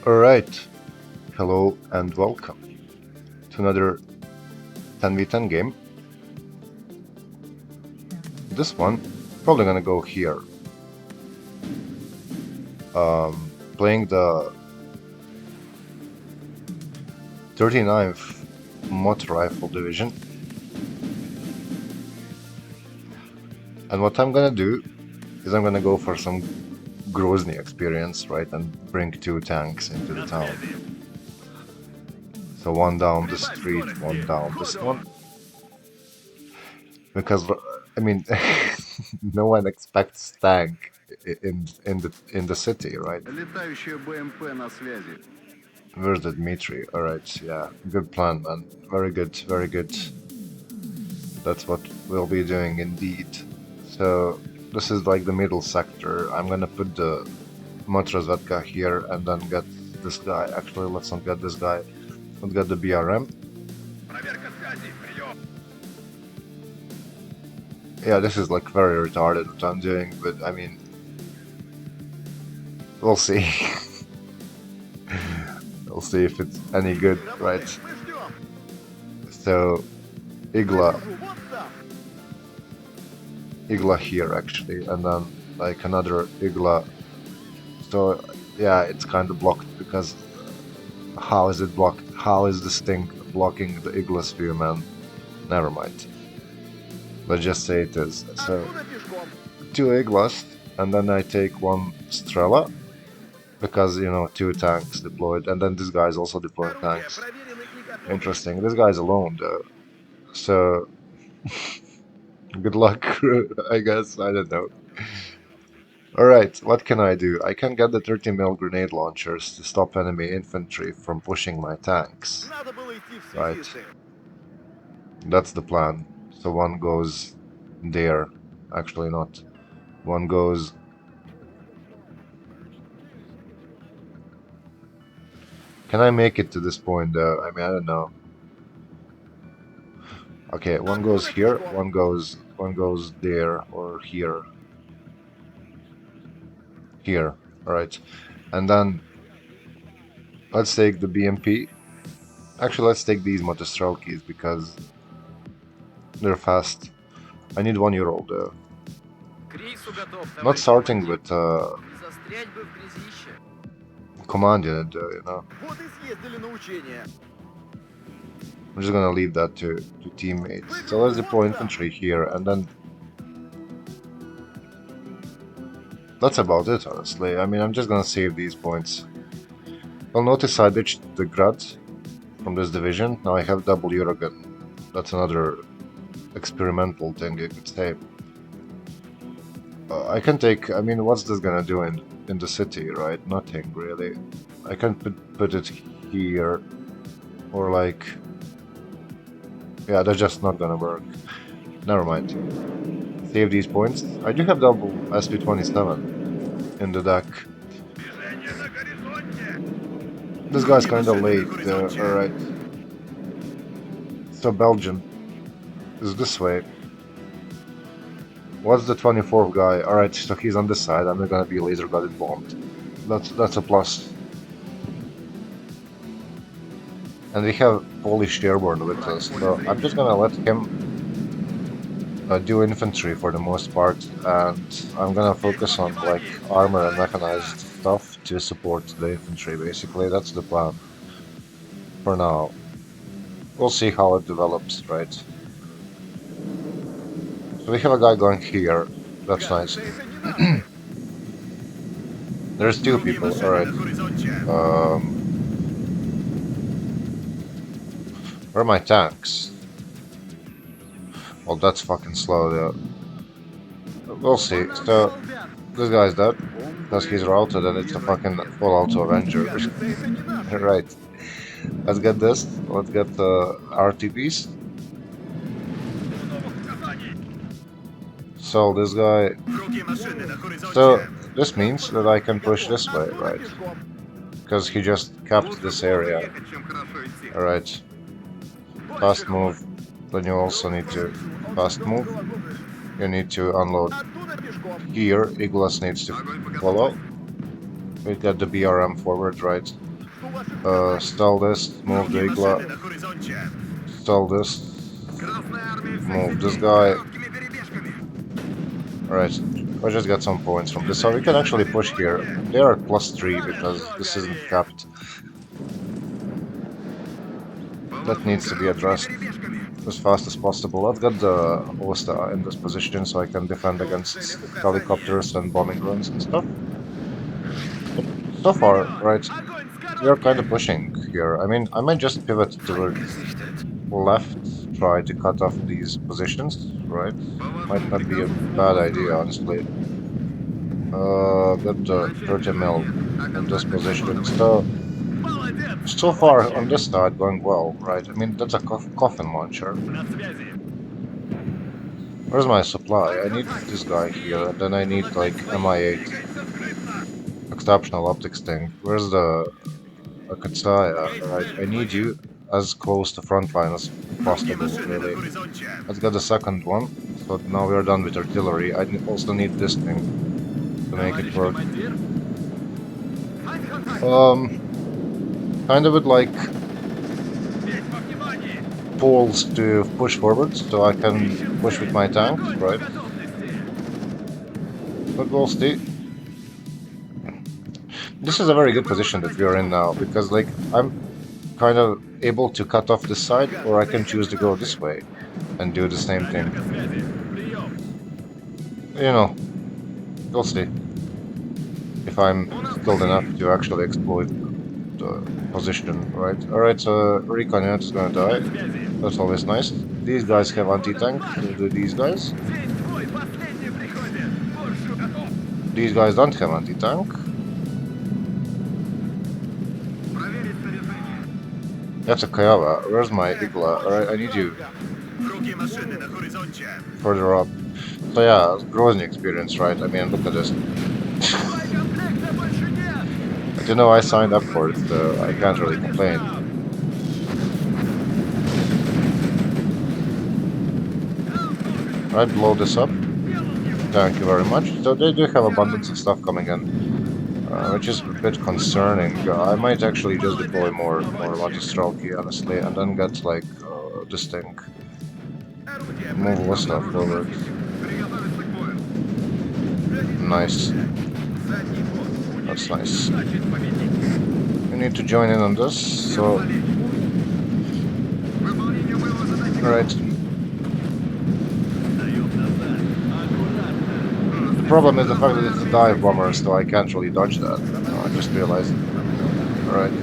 Alright, hello and welcome to another 10v10 game. This one, probably gonna go here. Playing the 39th Motor Rifle Division. And what I'm gonna do is I'm gonna go for some Grozny experience, right, and bring two tanks into the town. So one down the street, one down this one. Because I mean, no one expects tank in the city, right? Where's the Dmitri? Alright, yeah, good plan, man. Very good, very good. That's what we'll be doing indeed. So this is like the middle sector. I'm gonna put the Motrozvetka here and then get this guy. Actually, let's not get this guy. Let's get the BRM. Yeah, this is like very retarded what I'm doing, but I mean, we'll see. We'll see if it's any good, right? So, Igla here actually, and then like another Igla. So yeah, it's kind of blocked because how is it blocked? How is this thing blocking the Igla sphere, man? Never mind. Let's just say it is. So two Iglas, and then I take one Strela because you know two tanks deployed, and then this guy's also deploying tanks. Interesting. This guy's alone though, so good luck, I guess. I don't know. Alright, what can I do? I can get the 30mm grenade launchers to stop enemy infantry from pushing my tanks. Right. That's the plan. So one goes there. Actually not. One goes... Can I make it to this point though? I mean, I don't know. Okay, one goes here, one goes there or here. Here, alright. And then let's take the BMP. Actually, let's take these Motostrelkis because they're fast. I need 1 year old though. Not starting with command unit though, you know. I'm just gonna leave that to teammates. So let's deploy infantry here and then that's about it, honestly. I mean, I'm just gonna save these points. Well, notice I ditched the Grad from this division. Now I have double Eurogun. That's another experimental thing you could say. I can take... I mean, what's this gonna do in the city, right? Nothing, really. I can put it here, or like... Yeah, that's just not gonna work. Never mind. Save these points. I do have double SP-27 in the deck. This guy's kinda late, alright. So Belgium is this way. What's the 24th guy? Alright, so he's on this side. I'm not gonna be laser guided bombed. That's a plus. And we have Polish Airborne with us, so I'm just gonna let him do infantry for the most part, and I'm gonna focus on like armor and mechanized stuff to support the infantry, basically. That's the plan for now. We'll see how it develops, right? So we have a guy going here. That's nice. There's two people, alright. Where are my tanks? Well, that's fucking slow though. We'll see. So, this guy's dead. Because he's routed and it's a fucking full auto Avenger. Right. Let's get this. Let's get the RTPs. So this guy... So this means that I can push this way, right? Because he just capped this area. Alright. Fast move. Then you also need to fast move. You need to unload here. Iglas needs to follow. We got the BRM forward, right? Stall this, move the Igla, stall this, move this guy. Alright, I just got some points from this, so we can actually push here. They are at +3 because this isn't capped. That needs to be addressed as fast as possible. Let's get the Osta in this position so I can defend against helicopters and bombing runs and stuff. But so far, right, we are kind of pushing here. I mean, I might just pivot to the left, try to cut off these positions, right? Might not be a bad idea, honestly. Get the 30 mil in this position. So far on this side going well, right? I mean, that's a coffin launcher. Where's my supply? I need this guy here, and then I need like MI8 exceptional optics thing. Where's the Katsaya? Right, I need you as close to frontline as possible, really. Let's get the second one. So now we're done with artillery. I also need this thing to make it work. Kind of would like poles to push forward so I can push with my tanks, right? But we'll see. This is a very good position that we are in now because, like, I'm kind of able to cut off this side, or I can choose to go this way and do the same thing. You know, we'll see if I'm skilled enough to actually exploit the position, right? Alright, so recon unit is gonna die. That's always nice. These guys have anti-tank, so do these guys. These guys don't have anti-tank. That's a Kiowa. Where's my Igla? Alright, I need you further up. So yeah, Grozny experience, right? I mean, look at this. But you know, I signed up for it, so I can't really complain. Right, blow this up. Thank you very much. So they do have abundance of stuff coming in, which is a bit concerning. I might actually just deploy more Matistralki, honestly, and then get like this thing. Move all stuff forward. Nice. That's nice. We need to join in on this, so... Alright. The problem is the fact that it's a dive bomber, so I can't really dodge that. I just realized. Alright.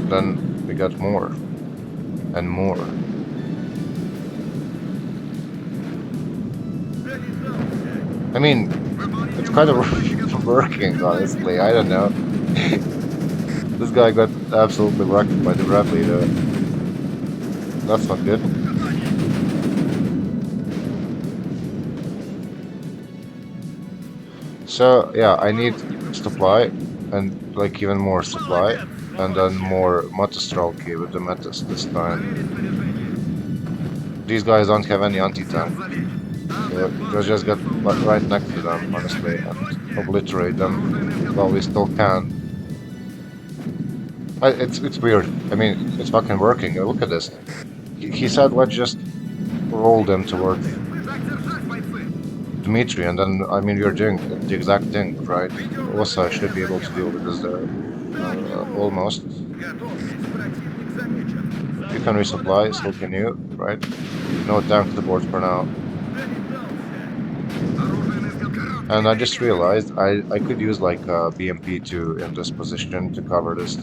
Then we got more. And more. I mean, it's kind of working, honestly. I don't know. This guy got absolutely wrecked by the Bradley, though. That's not good. So, yeah, I need supply, and like even more supply, and then more Matastralki with the Metis this time. These guys don't have any anti-tank. So let's just get right next to them, honestly, and obliterate them while we still can. It's weird. I mean, it's fucking working. Look at this. He said, let's just roll them towards Dmitri, and then, I mean, we're doing the exact thing, right? Osa should be able to deal with this there. Almost. You can resupply, so can you, right? No tank to the board for now. And I just realized I could use like a BMP2 in this position to cover this.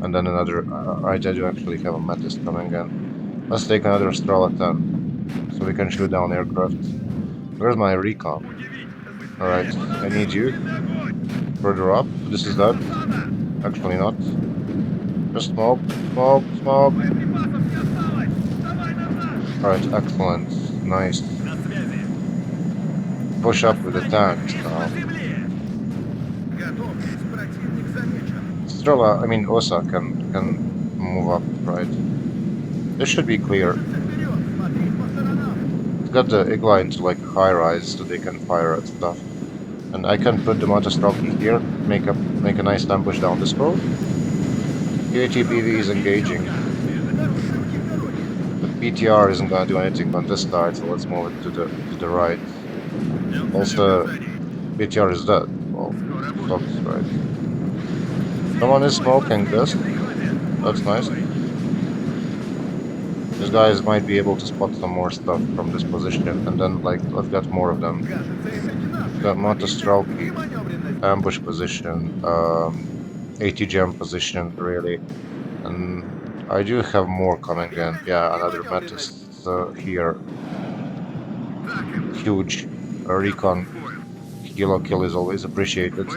And then another, I do actually have a Metis coming in. Let's take another Strala 10, so we can shoot down aircraft. Where's my recon? Alright, I need you. Further up, this is that. Actually not. Just smoke, smoke, smoke. Alright, excellent. Nice. Push up with the tanks now. Strela, I mean Osa can move up, right? This should be clear. Got the Igla into like a high rise so they can fire at stuff. And I can put the Matastralki here, make a nice ambush down this road. QATBV is engaging. But BTR isn't gonna do anything on this side, so let's move it to the right. Also, BTR is dead. Well, sucks, right? Someone is smoking this. That's nice. These guys might be able to spot some more stuff from this position, and then, like, let's get more of them. Got Motostrelki, ambush position, ATGM position, really. And I do have more coming in. Yeah, another Metis here. Huge recon. Kilo kill is always appreciated.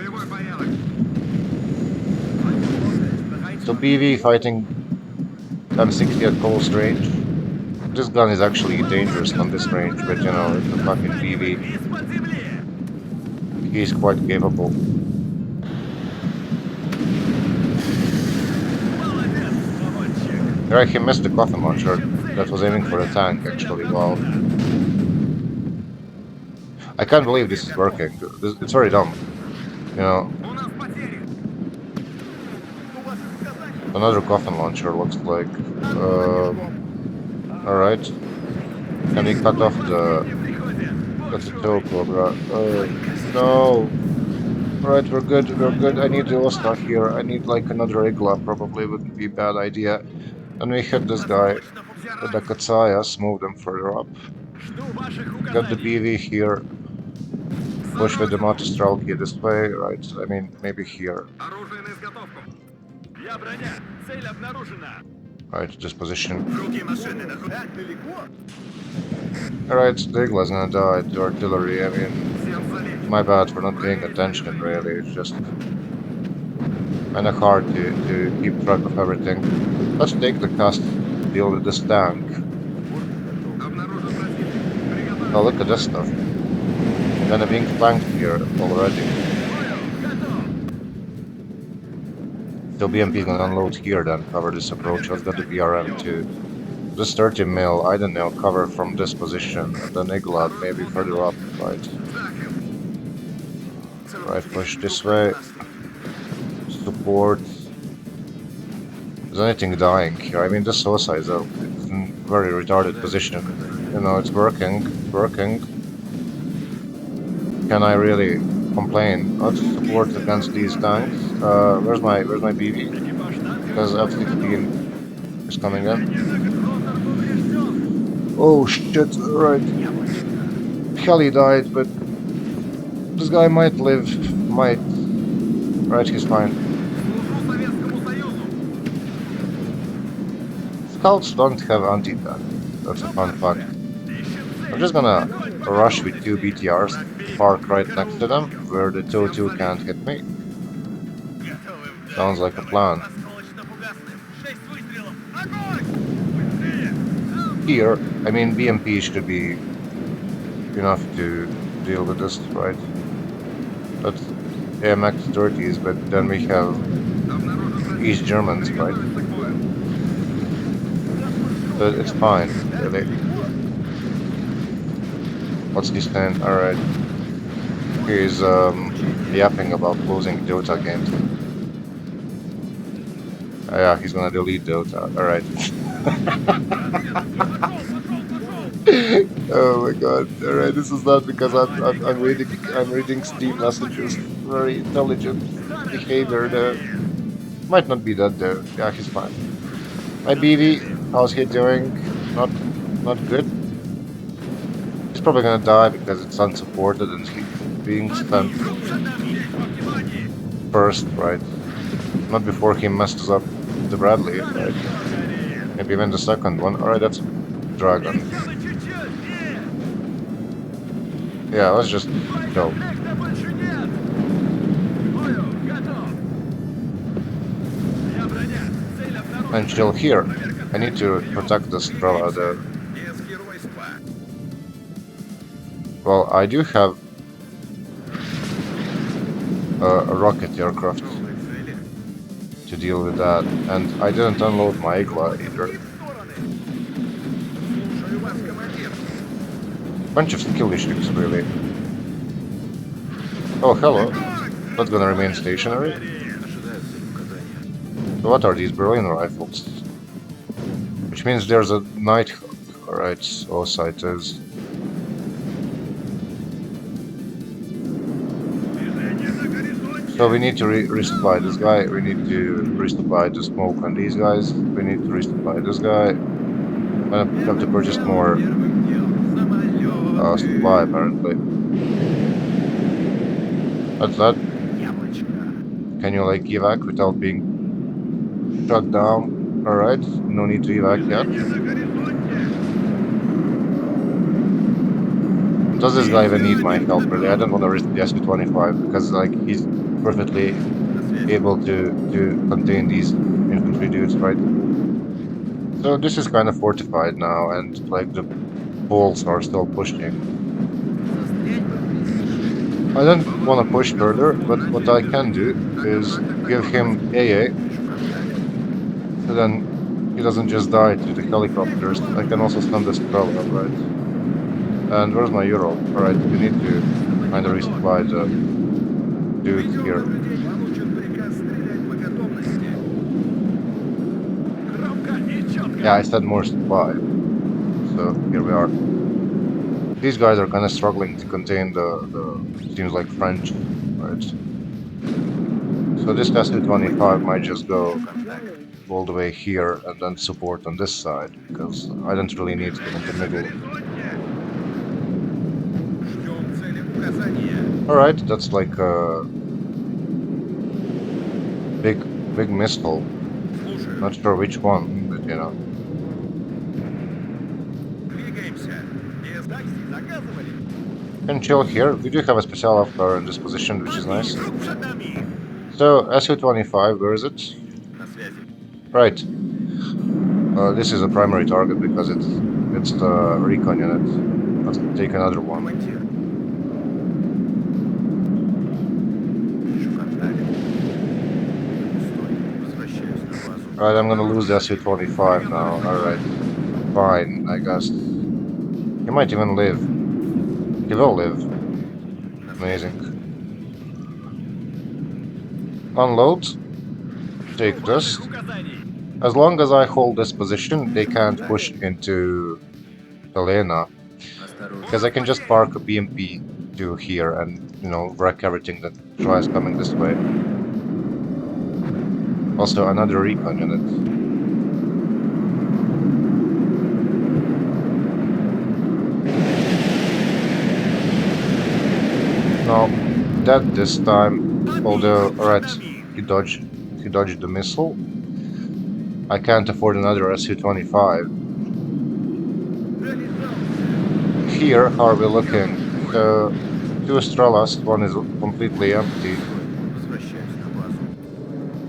So BV fighting M60 at close range. This gun is actually dangerous on this range, but you know, it's a fucking BV. He's quite capable. Right, he missed the coffin launcher that was aiming for the tank, actually. Wow. I can't believe this is working. It's very dumb. You know. Another coffin launcher looks like. Alright. Can we cut off the... That's a tail cobra. No! Alright, we're good, we're good. I need the Oscar here. I need like another Igla, probably wouldn't be a bad idea. And we hit this guy with the Katsayas, move them further up. Got the BV here. Push with the Motostrelki this way, right? I mean, maybe here. Right, this position. Alright, the Igla's gonna die to artillery. I mean, my bad for not paying attention, really. It's just kinda hard to keep track of everything. Let's take the cast to deal with this tank. Oh, look at this stuff. Kinda being flanked here already. So BMP is gonna unload here then, cover this approach. Let's get the BRM too. This 30 mil, I don't know, cover from this position, and then Igla maybe further up, right? Right, push this way. Support. Is anything dying here? I mean, this Sosa is a very retarded position. You know, it's working, working. Can I really complain? Let's support against these tanks. Where's my BV? Because F-16 is coming in. Oh shit! Right. Heli died, but this guy might live. Might. Right, he's fine. Scouts don't have anti-tank. That's a fun fact. I'm just gonna rush with 2 BTRs, park right next to them, where the 2-2 can't hit me. Sounds like a plan. Here, I mean, BMP should be enough to deal with this, right? That's AMX 30s, but then we have East Germans, right? But it's fine, really. What's he saying? Alright. He's yapping about closing Dota games. Yeah, he's gonna delete Dota. Alright. Oh my god. Alright, this is not because I'm reading Steam messages. Very intelligent behavior there. Might not be that though. Yeah, he's fine. My BV, how's he doing? Not good. He's probably gonna die because it's unsupported and he's being spent first, right? Not before he messes up the Bradley, right? Maybe even the second one. Alright, that's Dragon. Yeah, let's just go. And chill here. I need to protect the Strela there. Well, I do have a rocket aircraft to deal with that, and I didn't unload my Igla either. Bunch of skill issues, really. Oh, hello. Not gonna remain stationary. So what are these Berlin rifles? Which means there's a night. Alright, so sight is. So we need to resupply this guy. We need to resupply the smoke on these guys. We need to resupply this guy. I have to purchase more supply apparently. That's that. Can you like evac without being shut down? Alright, no need to evac yet. Does this guy even need my help really? I don't want to risk the SU-25 because like he's perfectly able to contain these infantry dudes, right? So this is kind of fortified now, and like the Poles are still pushing. I don't want to push further, but what I can do is give him AA, so then he doesn't just die to the helicopters. I can also send the Strela, right? And where's my Ural? Alright, we need to kind of resupply the dudes here. Yeah, I said more supply. So here we are. These guys are kind of struggling to contain the seems like French, right? So this SU-25 might just go all the way here and then support on this side, because I don't really need him in the middle. Alright, that's like a big missile. Not sure which one, but you know. Can chill here. We do have a special officer in this position, which is nice. So, SU-25, where is it? Right. This is a primary target because it's the recon unit. Let's take another one. Right, I'm gonna lose the SU-25 now. Alright. Fine, I guess. He might even live. He will live. Amazing. Unload. Take this. As long as I hold this position, they can't push into Helena. Because I can just park a BMP to here and, you know, wreck everything that tries coming this way. Also, another recon unit. No, dead this time. Although, alright, he dodged the missile. I can't afford another SU-25. Here, how are we looking? So, two Strelas, one is completely empty.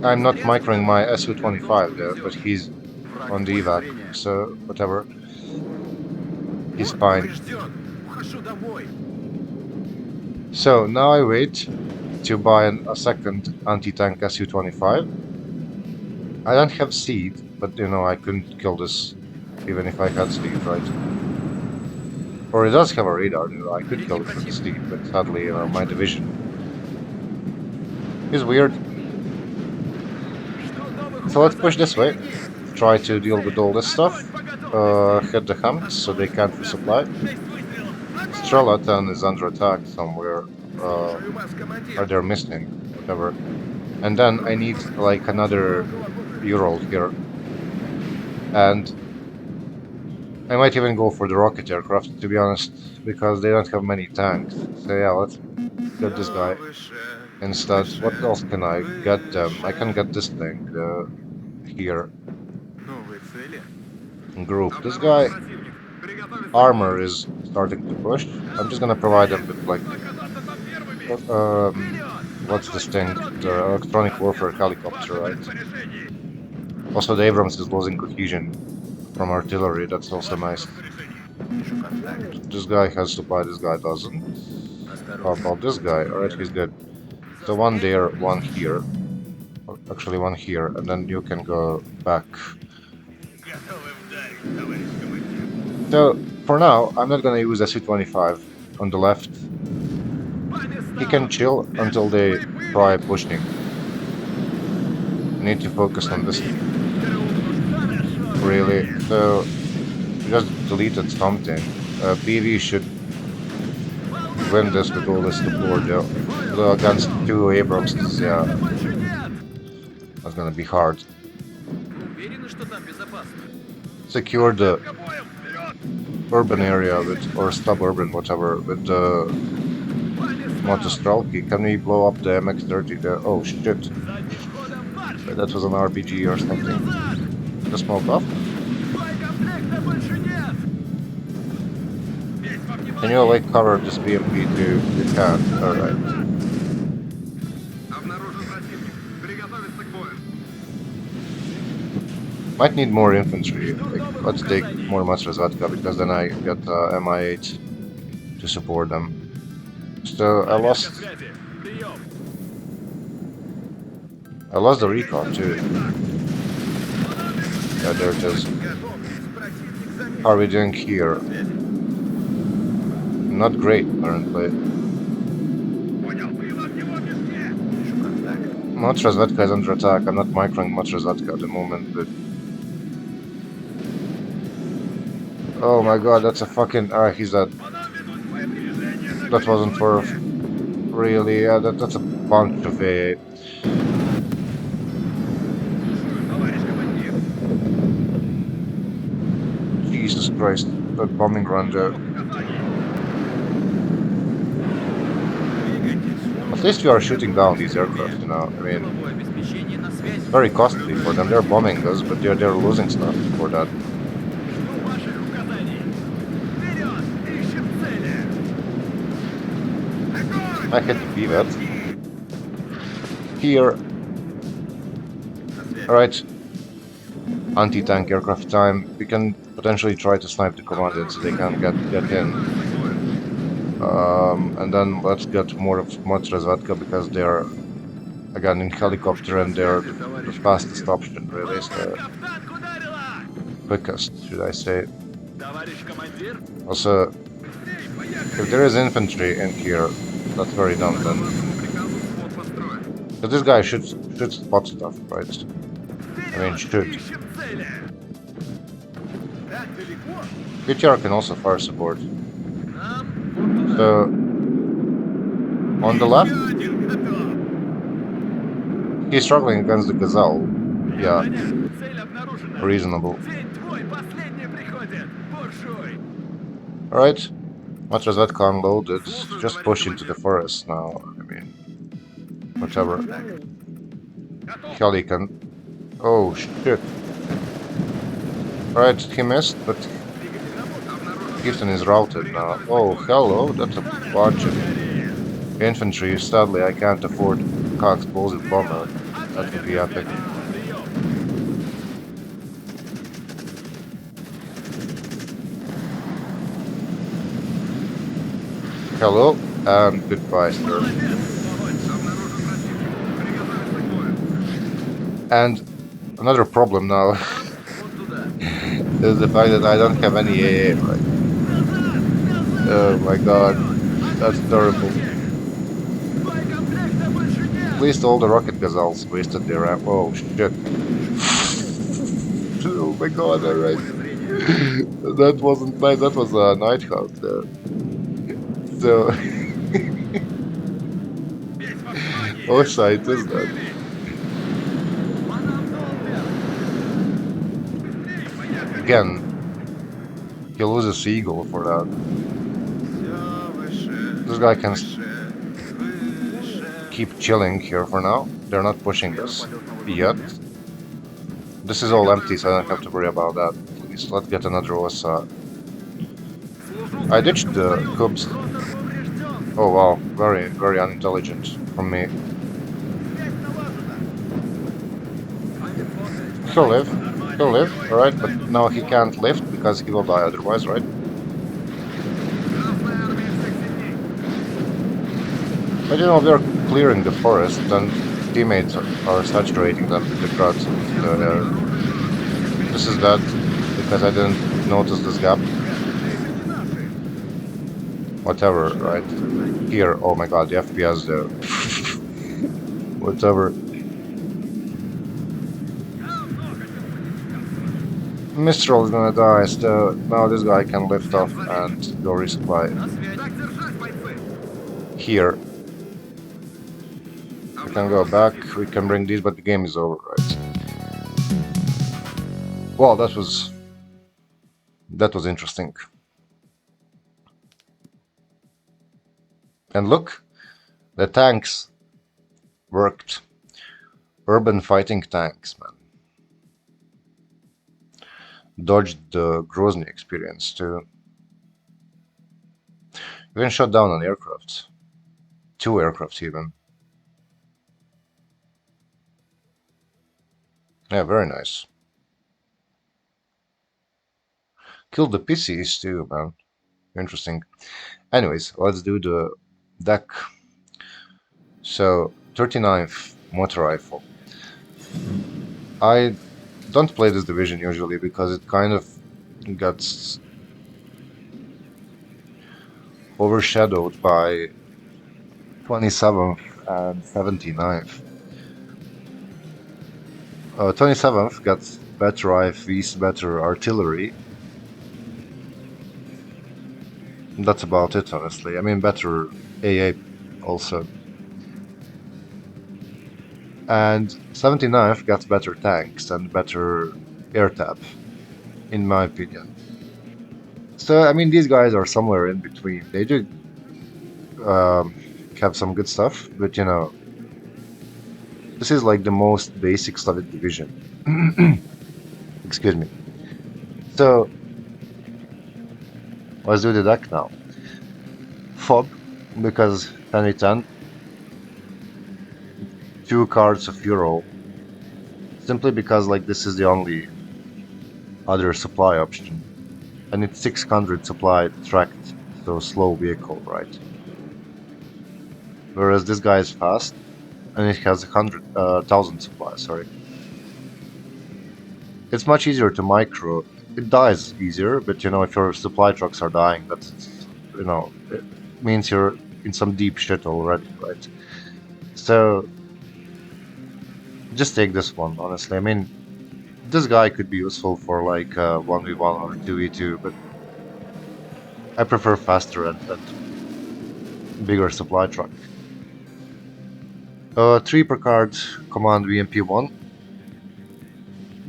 I'm not microing my SU-25 there, but he's on the evac, so whatever. He's fine. So now I wait to buy a second anti-tank SU-25. I don't have seed, but you know I couldn't kill this even if I had seed, right? Or it does have a radar, you know, I could kill it with the seed, but sadly, you know, my division is weird. So let's push this way, try to deal with all this stuff, hit the Hunt so they can't resupply. Strelatan is under attack somewhere, or they're missing, whatever. And then I need like another Ural here. And I might even go for the rocket aircraft, to be honest, because they don't have many tanks. So yeah, let's get this guy instead. What else can I get them? I can get this thing here. Group. This guy armor is starting to push. I'm just gonna provide them with like what's this thing? The electronic warfare helicopter, right? Also the Abrams is losing cohesion from artillery, that's also nice. This guy has supply, this guy doesn't. How about this guy? Alright, he's good. So one there, one here. Actually one here, and then you can go back. So, for now, I'm not gonna use SU-25 on the left. He can chill until they try pushing. Need to focus on this. Really. So, just deleted something. PV should win this with all this support, though. Although against 2 Abramses, yeah, that's gonna be hard. Secure the urban area with, or suburban, whatever, with the Motostralki. Can we blow up the MX-30 there? Oh shit. That was an RPG or something. The smoke off? Can you like cover this BMP too? You can, alright. Might need more infantry. Like, let's take more Matryoshka because then I get MI8 to support them. So I lost the recon too. Yeah, there it is. How are we doing here? Not great, apparently. Matryoshka is under attack. I'm not microing Matryoshka at the moment, but... Oh my god, that's a fucking... he's dead. That wasn't for... Really, yeah, that's a bunch of a... Jesus Christ, that bombing run there. At least we are shooting down these aircraft, you know, I mean... It's very costly for them, they're bombing us, but they're losing stuff for that. I hit the pivot. Here. Alright. Anti-tank aircraft time. We can potentially try to snipe the commandant so they can get in. And then let's get more of Matryoshka because they're again in helicopter and they're the fastest option really, so quickest should I say. Also, if there is infantry in here, that's very dumb then. But this guy should spot stuff, right? I mean, should. PTR can also fire support. So, on the left, he's struggling against the Gazelle. Yeah, reasonable. Alright, Matryoshka unloaded. Just push into the forest now. I mean, whatever. Heli can... Oh shit. Alright, he missed, but Houston is routed now. Oh, hello, that's a bunch of infantry. Sadly, I can't afford a explosive bomber. That would be epic. Hello, and goodbye, sir. And another problem now is the fact that I don't have any AA, right? Oh my god, that's terrible. At least all the rocket gazelles wasted their ammo. Oh shit. Oh my god, alright. That wasn't nice, that was a night house there. So... what site is that? Again, he loses Seagull for that. This guy can keep chilling here for now. They're not pushing us yet. This is all empty, so I don't have to worry about that. Please, let's get another OSA. I ditched the Cubs. Oh wow, very, very unintelligent from me. He'll live. He'll live, alright, but now he can't lift because he will die otherwise, right? But you know, we are clearing the forest and teammates are saturating them with the crowds. This is that because I didn't notice this gap. Whatever, right? Here, oh my god, the FPS there. Whatever. Mistral is gonna die, so now this guy can lift off and go resupply. Here, we can go back, we can bring these, but the game is over, right? Well, that was interesting. And look, the tanks worked. Urban fighting tanks, man. Dodged the Grozny experience too. Even shot down an aircraft. 2 aircraft even. Yeah, very nice. Killed the PCs too, man. Interesting. Anyways, let's do the deck. So, 39th motor rifle. I don't play this division usually because it kind of gets overshadowed by 27th and 79th. 27th got better IFVs, better artillery. That's about it, honestly. I mean, better AA also. And 79th got better tanks and better air tap, in my opinion. So, I mean, these guys are somewhere in between. They do um, have some good stuff, but you know, this is like the most basic Soviet division. Excuse me. So, let's do the deck now. Fob, because 10 2 cards of Euro, simply because like this is the only other supply option. And it's 600 supply tracked, so slow vehicle, right? Whereas this guy is fast, and it has 1,000 supply, sorry. It's much easier to micro. It dies easier, but you know, if your supply trucks are dying, that's, you know, it means you're in some deep shit already, right? So, just take this one, honestly. I mean, this guy could be useful for like 1v1 or 2v2, but I prefer faster and bigger supply truck. 3 per card, command VMP1,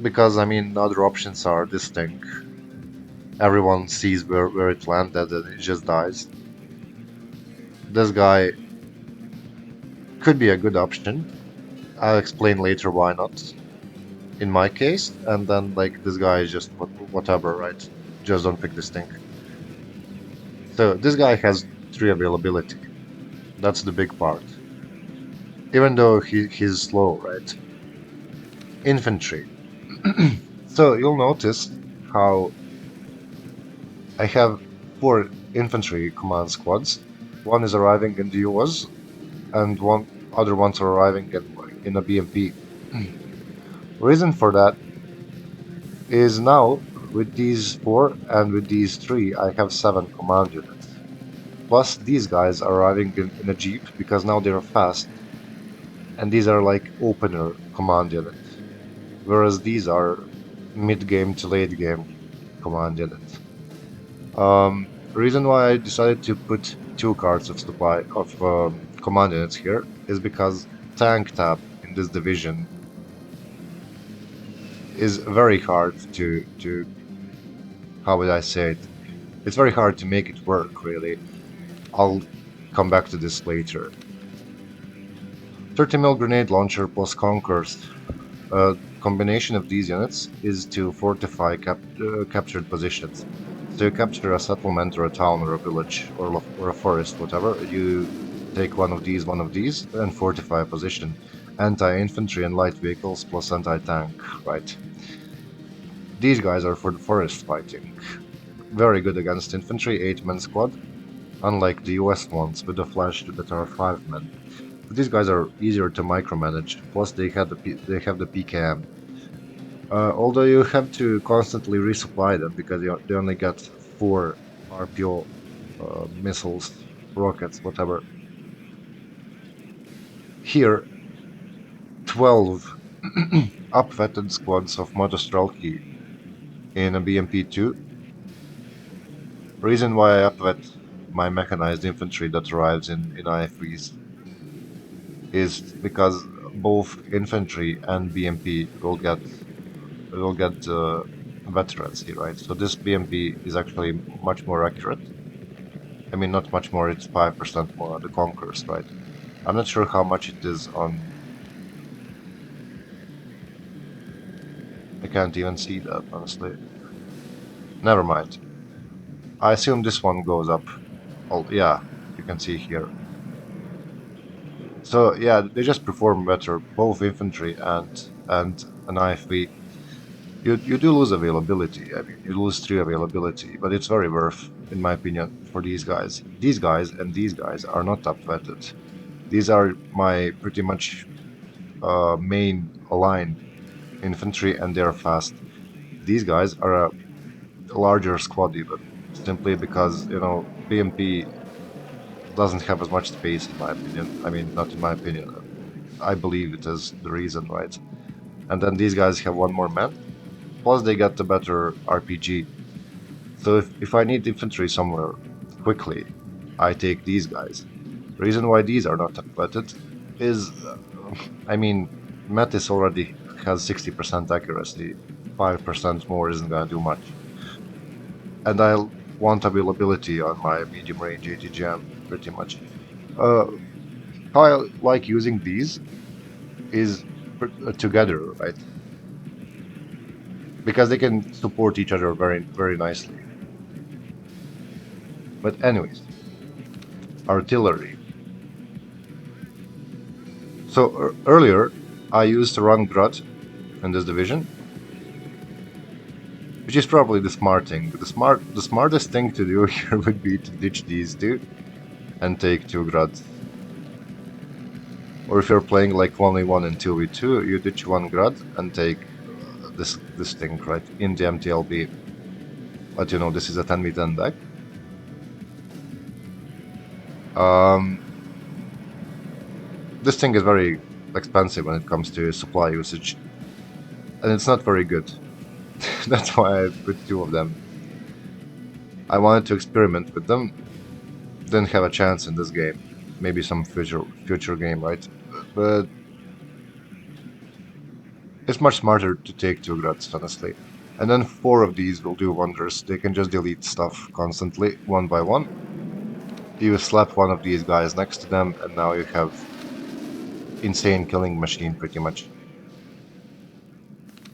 because I mean, other options are this thing. Everyone sees where it landed and it just dies. This guy could be a good option. I'll explain later why not. In my case, and then like this guy is just whatever, right? Just don't pick this thing. So this guy has 3 availability. That's the big part. Even though he's slow, right? Infantry. So you'll notice how I have 4 infantry command squads. One is arriving in the US, and one other ones are arriving in a BMP. Reason for that is now with these 4 and with these 3, I have 7 command units. Plus these guys are arriving in a jeep because now they're fast, and these are like opener command units, whereas these are mid-game to late-game command units. Reason why I decided to put 2 cards of supply of command units here is because tank tap in this division is very hard to how would I say it? It's very hard to make it work, really. I'll come back to this later. 30 mil grenade launcher plus Conkers. A combination of these units is to fortify captured positions. So you capture a settlement or a town or a village or a forest, whatever. You take one of these, and fortify a position. Anti-infantry and light vehicles plus anti-tank, right? These guys are for the forest fighting. Very good against infantry, 8-man squad, unlike the US ones with the flash that are 5 men. But these guys are easier to micromanage, plus they have the PKM. Although you have to constantly resupply them because they only get 4 RPO missiles, rockets, whatever. Here, 12 upvetted squads of Motostrelki in a BMP2. Reason why I upvet my mechanized infantry that arrives in IFVs is because both infantry and BMP will get veterancy, right? So this BMP is actually much more accurate. I mean, not much more, it's 5% more on the Conquerors, right? I'm not sure how much it is on... I can't even see that, honestly. Never mind. I assume this one goes up. Oh, yeah, you can see here. So, yeah, they just perform better, both infantry and an IFV. You do lose availability. I mean, you lose 3 availability, but it's very worth, in my opinion, for these guys. These guys and these guys are not upvetted. These are my pretty much main aligned infantry, and they're fast. These guys are a larger squad even, simply because, BMP doesn't have as much space, in my opinion. I mean, not in my opinion. I believe it is the reason, right? And then these guys have one more man, plus they get the better RPG. So if I need infantry somewhere quickly, I take these guys. The reason why these are not upgraded is, I mean, Metis already has 60% accuracy. 5% more isn't gonna do much. And I want availability on my medium range ATGM, pretty much. Uh, how I like using these is together, right? Because they can support each other very, very nicely. But anyways, artillery. So earlier, I used to run Grud in this division, which is probably the smart thing. The smartest thing to do here would be to ditch these two and take 2 Gruds. Or if you're playing like 1v1 and 2v2, you ditch 1 Grud and take this thing, right, in the MTLB. But this is a 10v10 deck. This thing is very expensive when it comes to supply usage, and it's not very good. That's why I put 2 of them. I wanted to experiment with them, didn't have a chance in this game. Maybe some future game, right? But it's much smarter to take 2 Gruds, honestly. And then 4 of these will do wonders. They can just delete stuff constantly, one by one. You slap one of these guys next to them, and now you have insane killing machine, pretty much.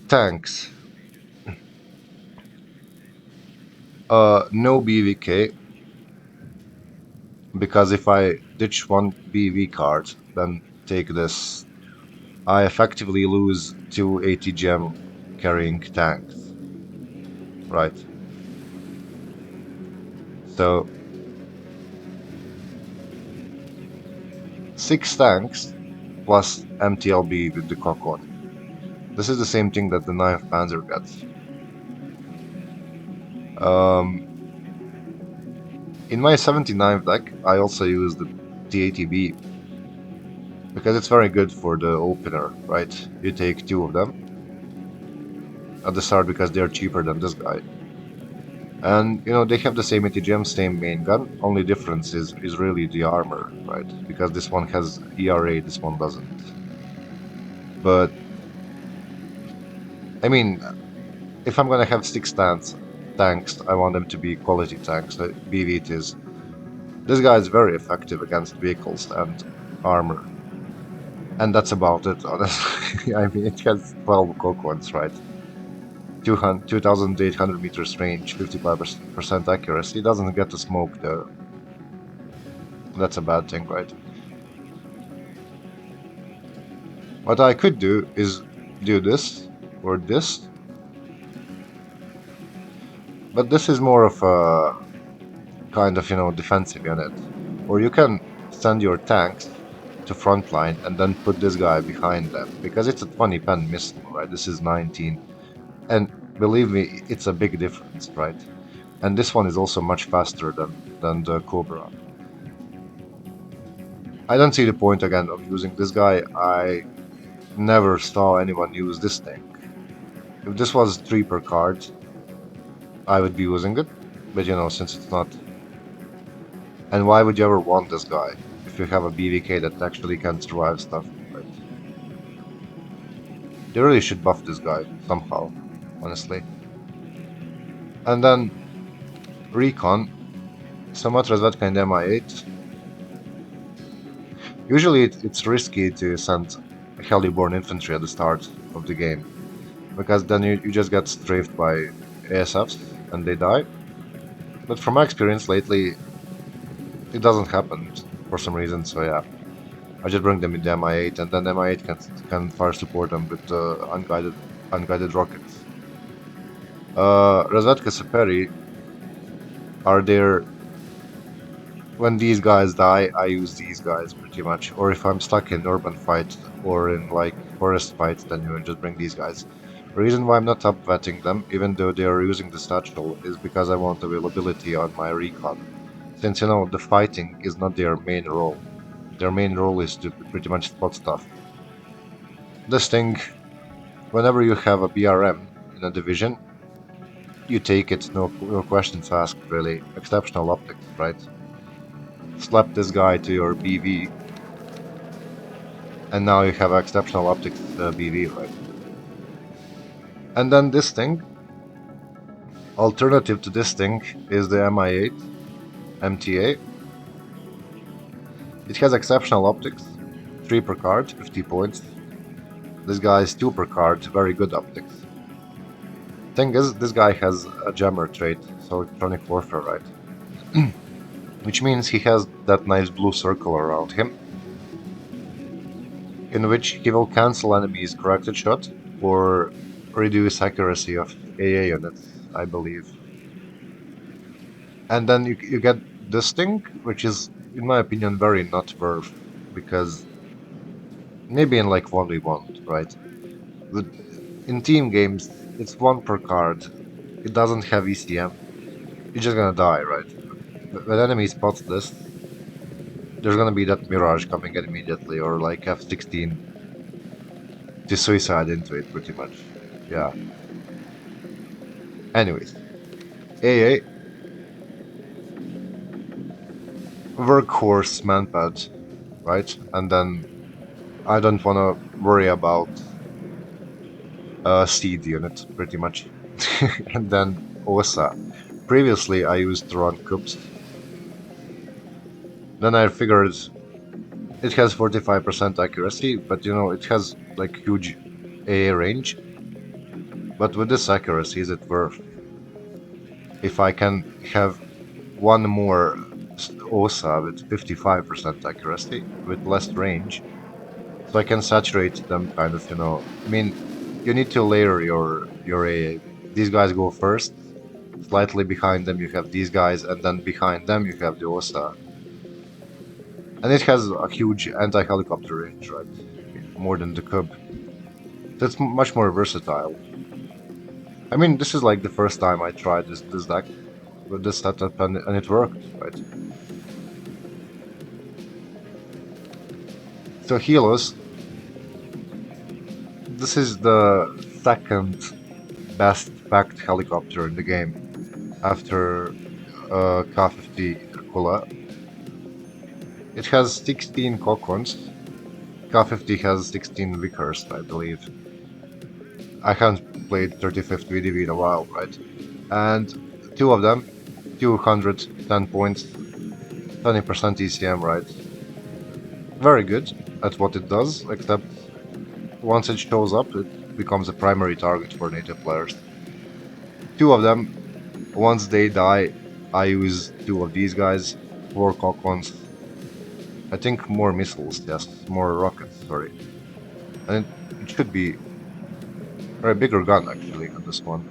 Tanks. No BVK, because if I ditch one BV card, then take this, I effectively lose 2 ATGM carrying tanks, right? So 6 tanks plus MTLB with the Cockon. This is the same thing that the 9th Panzer gets. In my 79th deck, I also use the TATB because it's very good for the opener, right? You take 2 of them at the start because they're cheaper than this guy. And, they have the same ATGM, same main gun, only difference is really the armor, right? Because this one has ERA, this one doesn't. But, I mean, if I'm gonna have 6 tanks, I want them to be quality tanks, BV it is. This guy is very effective against vehicles and armor. And that's about it, honestly. I mean, it has 12 Cocoons, right? 2,800 meters range, 55% accuracy. It doesn't get to smoke though. That's a bad thing, right? What I could do is do this or this. But this is more of a kind of, defensive unit. Or you can send your tanks to frontline and then put this guy behind them. Because it's a 20 pen missile, right? This is 19. And believe me, it's a big difference, right? And this one is also much faster than the Cobra. I don't see the point again of using this guy. I never saw anyone use this thing. If this was 3 per card, I would be using it, but you know, since it's not. And why would you ever want this guy if you have a BVK that actually can survive stuff, right? They really should buff this guy somehow, honestly. And then Recon, Sumatra Zvetka and MI8. Usually it's risky to send Heliborn infantry at the start of the game, because then you just get strafed by ASFs and they die. But from my experience lately, it doesn't happen for some reason, so yeah. I just bring them in the MI8, and then MI8 can fire support them with unguided rockets. Razvedka Saperi are there when these guys die. I use these guys pretty much, or if I'm stuck in urban fight or in like forest fights, then you just bring these guys. The reason why I'm not upvetting them, even though they are using the satchel, is because I want availability on my recon. Since you know the fighting is not their main role. Their main role is to pretty much spot stuff. This thing, whenever you have a BRM in a division, you take it, no questions asked, really. Exceptional optics, right? Slap this guy to your BV, and now you have exceptional optics BV, right? And then this thing, alternative to this thing, is the MI8 MTA. It has exceptional optics, 3 per card, 50 points. This guy is 2 per card, very good optics. Thing is, this guy has a jammer trait, so electronic warfare, right? Which means he has that nice blue circle around him, in which he will cancel enemies' corrected shot or reduce accuracy of AA units, I believe. And then you get this thing, which is, in my opinion, very not worth, because maybe in like 1v1, right? But in team games, it's 1 per card. It doesn't have ECM. You're just gonna die, right? When enemy spots this, there's gonna be that Mirage coming in immediately, or like F-16 to suicide into it, pretty much. Yeah. Anyways, AA, workhorse manpad, right? And then I don't wanna worry about seed unit, pretty much. And then OSA. Previously, I used to run Cubs. Then I figured it has 45% accuracy, but you know, it has like huge AA range. But with this accuracy, is it worth? If I can have one more OSA with 55% accuracy, with less range, so I can saturate them kind of, you know. I mean, you need to layer your AA. These guys go first, slightly behind them you have these guys, and then behind them you have the OSA. And it has a huge anti-helicopter range, right? More than the Cub. That's much more versatile. I mean, this is like the first time I tried this deck with this setup, and it worked, right? So Helos, this is the second best packed helicopter in the game after K-50 Kula. It has 16 Kokons. K-50 has 16 Vickers, I believe. I haven't played 35th VDV in a while, right? And two of them, 210 points, 20% ECM, right? Very good at what it does, except once it shows up, it becomes a primary target for native players. Two of them, once they die, I use two of these guys, 4 Kokons. I think more missiles, yes, more rockets, sorry. And it should be a bigger gun, actually, on this one.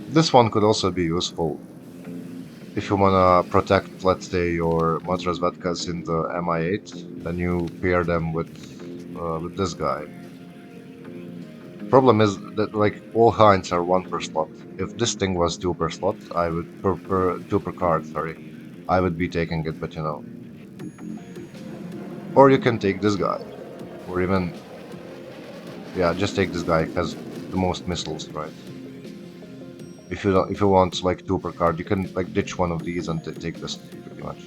This one could also be useful if you wanna protect, let's say, your Matras Vatkas in the MI8, then you pair them with this guy. Problem is that like all hinds are 1 per slot. If this thing was 2 per slot, I would per 2 per card, sorry. I would be taking it, but you know. Or you can take this guy. Or even, yeah, just take this guy, he has the most missiles, right? If you want like two per card, you can like ditch one of these and take this pretty much.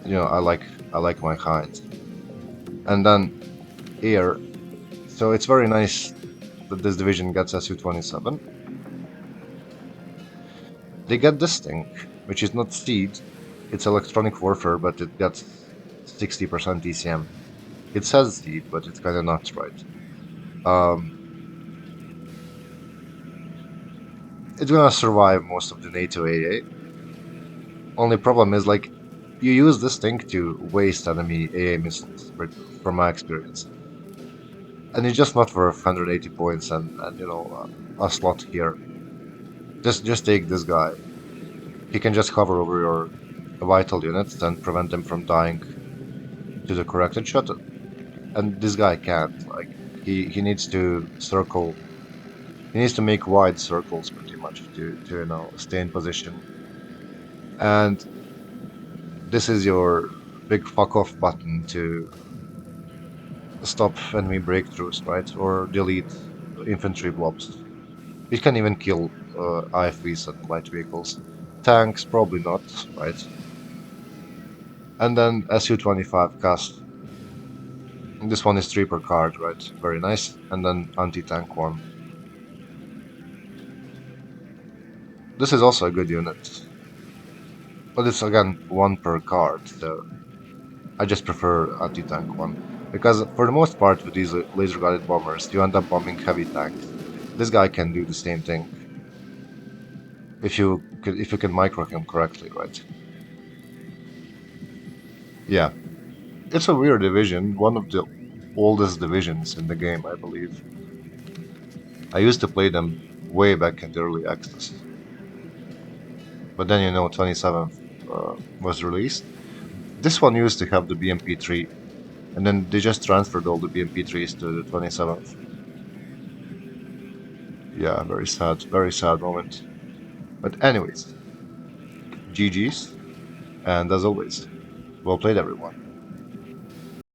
You know, I like my kinds. And then here, so it's very nice that this division gets SU-27. They get this thing, which is not Seed, it's electronic warfare, but it gets 60% ECM. It says Seed, but it's kind of not right. Um, it's gonna survive most of the NATO AA. Only problem is like you use this thing to waste enemy AA missiles, from my experience, and it's just not worth 180 points and you know a slot here. Just take this guy. He can just hover over your vital units and prevent them from dying to the corrected shot. And this guy can't. Like he needs to circle. He needs to make wide circles pretty much to you know stay in position. And this is your big fuck off button to stop enemy breakthroughs, right? Or delete infantry blobs. It can even kill IFVs and light vehicles. Tanks, probably not, right? And then SU-25 cast. This one is 3 per card, right? Very nice. And then anti-tank one. This is also a good unit. But it's again 1 per card, so I just prefer anti-tank one. Because for the most part with these laser-guided bombers, you end up bombing heavy tanks. This guy can do the same thing. If you can micro him correctly, right? Yeah. It's a weird division, one of the oldest divisions in the game, I believe. I used to play them way back in the early access. But then, you know, 27th was released. This one used to have the BMP-3, and then they just transferred all the BMP-3s to the 27th. Yeah, very sad moment. But anyways, GG's, and as always, well played everyone.